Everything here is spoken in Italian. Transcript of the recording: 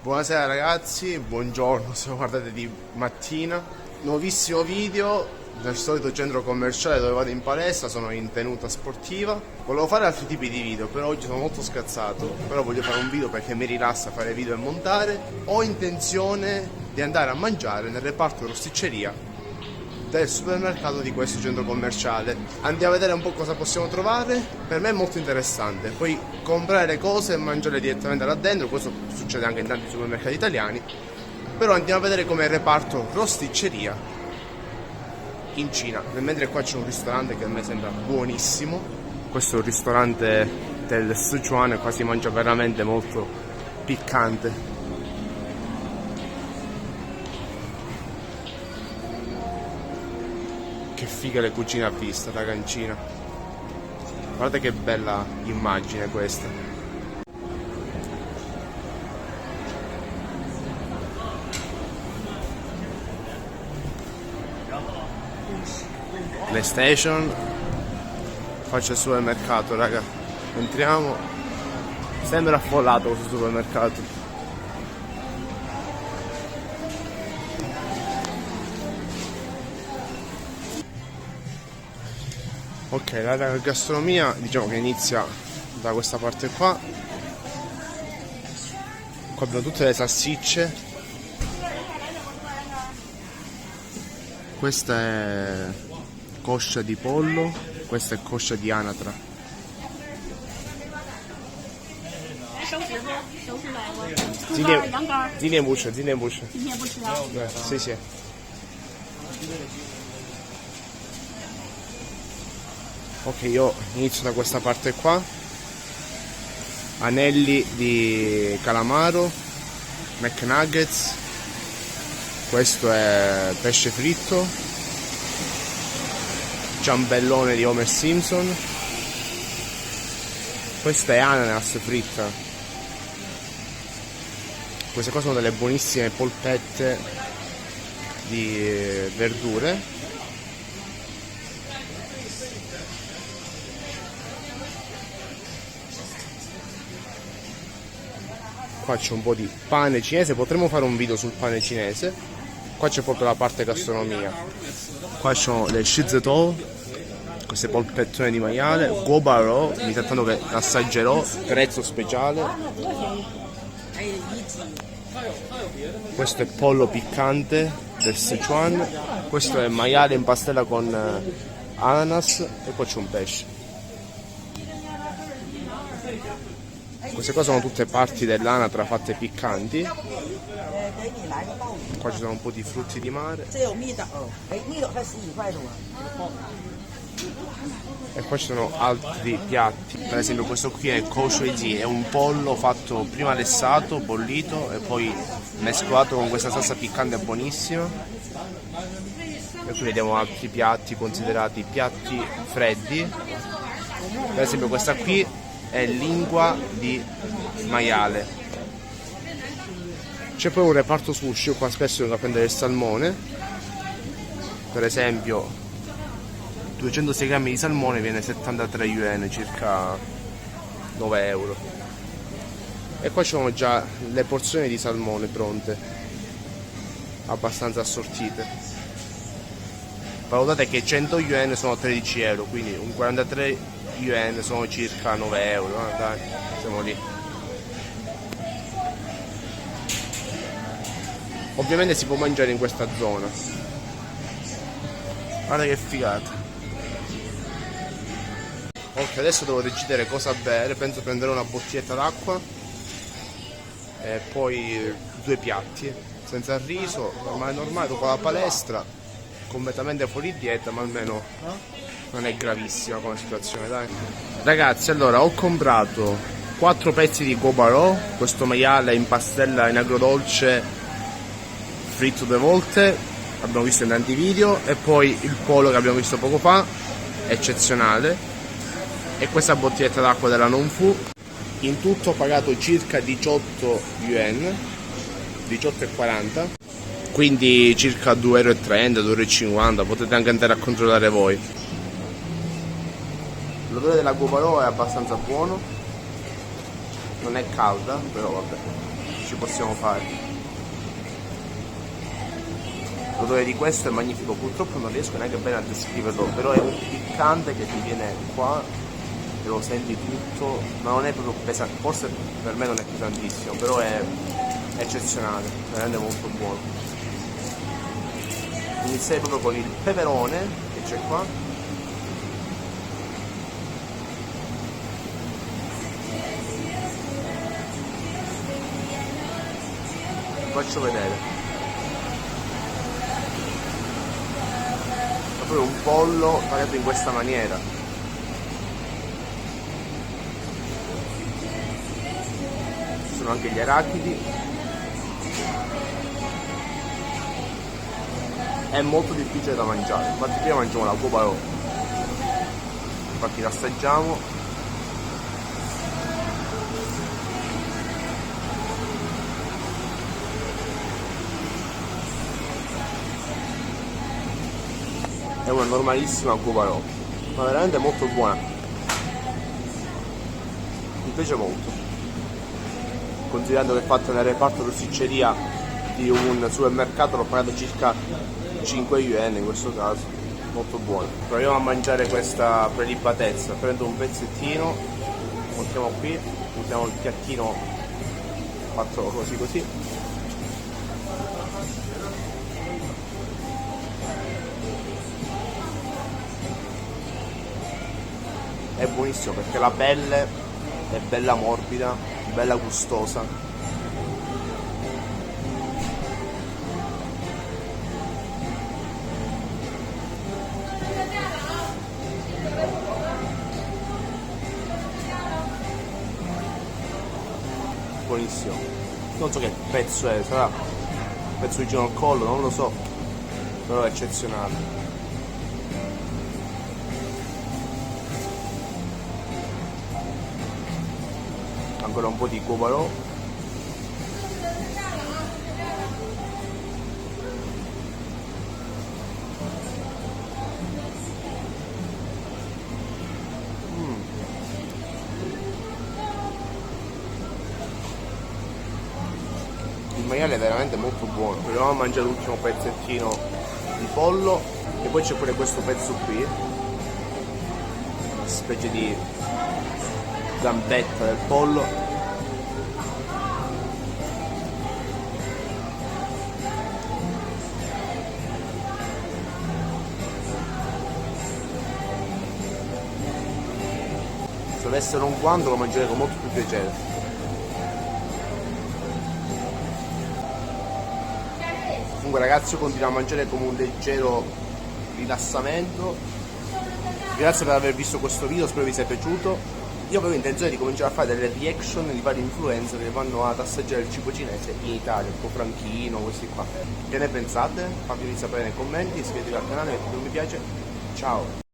Buonasera ragazzi, buongiorno se lo guardate di mattina. Nuovissimo video nel solito centro commerciale dove vado in palestra, sono in tenuta sportiva. Volevo fare altri tipi di video, però oggi sono molto scazzato. Però voglio fare un video perché mi rilassa fare video e montare. Ho intenzione di andare a mangiare nel reparto rosticceria del supermercato di questo centro commerciale. Andiamo a vedere un po' cosa possiamo trovare. Per me è molto interessante. Poi comprare le cose e mangiare direttamente là dentro. Questo succede anche in tanti supermercati italiani. Però andiamo a vedere com'è il reparto rosticceria in Cina. Mentre qua c'è un ristorante che a me sembra buonissimo. Questo è un ristorante del Sichuan e qua si mangia veramente molto piccante. Che figa le cucine a vista, raga, in Cina. Guardate che bella immagine questa. PlayStation. Qua c'è il supermercato, raga. Entriamo. Sembra affollato questo supermercato. Ok, la gastronomia diciamo che inizia da questa parte qua. Qua abbiamo tutte le salsicce. Questa è coscia di pollo, questa è coscia di anatra. Sì, sì. Ok, io inizio da questa parte qua. Anelli di calamaro, McNuggets. Questo è pesce fritto. Ciambellone di Homer Simpson. Questa è ananas fritta. Queste qua sono delle buonissime polpette di verdure. Qua c'è un po' di pane cinese, potremmo fare un video sul pane cinese. Qua c'è proprio la parte gastronomia. Qua ci sono le shizutou, queste polpettone di maiale, gobaro, mi sa tanto che assaggerò, prezzo speciale. Questo è pollo piccante del Sichuan, questo è maiale in pastella con ananas e poi c'è un pesce. Queste qua sono tutte parti dell'anatra fatte piccanti. Qua ci sono un po' di frutti di mare. E qua ci sono altri piatti. Per esempio questo qui è koushouji, è un pollo fatto prima lessato, bollito e poi mescolato con questa salsa piccante buonissima. E qui vediamo altri piatti considerati piatti freddi. Per esempio questa qui è lingua di maiale. C'è poi un reparto sushi, io qua spesso vengo a prendere il salmone. Per esempio 206 grammi di salmone viene 73 yuan, circa 9 euro. E qua ci sono già le porzioni di salmone pronte, abbastanza assortite. Valutate che 100 yuan sono 13 euro, quindi un 43 yuan sono circa 9 euro, dai, siamo lì. Ovviamente si può mangiare in questa zona. Guarda che figata. Ok, adesso devo decidere cosa bere, penso prenderò una bottiglietta d'acqua e poi 2 piatti, senza riso, normale, dopo la palestra, completamente fuori dieta, ma almeno non è gravissima come situazione, dai. Ragazzi, allora ho comprato 4 pezzi di gobaro, questo maiale in pastella in agrodolce fritto 2 volte, abbiamo visto in tanti video, e poi il pollo che abbiamo visto poco fa, eccezionale, e questa bottiglietta d'acqua della Nongfu. In tutto ho pagato circa 18 yuan, 18,40, quindi circa 2,30 euro, 2,50 euro, potete anche andare a controllare voi. L'odore della gobaro è abbastanza buono, non è calda, però vabbè. ci possiamo fare. L'odore di questo è magnifico, purtroppo non riesco neanche bene a descriverlo, però è un piccante che ti viene qua e lo senti tutto, ma non è proprio pesante, forse per me non è pesantissimo, però è eccezionale, veramente molto buono. Inizierei proprio con il peperone che c'è qua. Vi faccio vedere. Proprio un pollo tagliato in questa maniera. Ci sono anche gli arachidi. È molto difficile da mangiare, infatti prima mangiamo la Cobalo, infatti l'assaggiamo. È una normalissima Cobalo, ma veramente molto buona, mi piace molto, considerando che è fatta nel reparto rosticceria di un supermercato. L'ho pagato circa 5 yen in questo caso, molto buono. Proviamo a mangiare questa prelibatezza. Prendo un pezzettino, mettiamo qui, usiamo il piattino fatto così così. È buonissimo perché la pelle è bella morbida, bella gustosa. Buonissimo. Non so che pezzo è, sarà un pezzo vicino al collo, non lo so, però è eccezionale. Ancora un po' di Cobalo. Il maiale è veramente molto buono. Proviamo a mangiare l'ultimo pezzettino di pollo e poi c'è pure questo pezzo qui, una specie di gambetta del pollo. Se avessero un guanto lo mangerei con molto più piacere. Comunque ragazzi, io continuo a mangiare come un leggero rilassamento. Grazie per aver visto questo video, spero vi sia piaciuto. Io avevo intenzione di cominciare a fare delle reaction di vari influencer che vanno ad assaggiare il cibo cinese in Italia, tipo Franchino, questi qua. Che ne pensate? Fatemi sapere nei commenti, iscrivetevi al canale, mettete un mi piace. Ciao!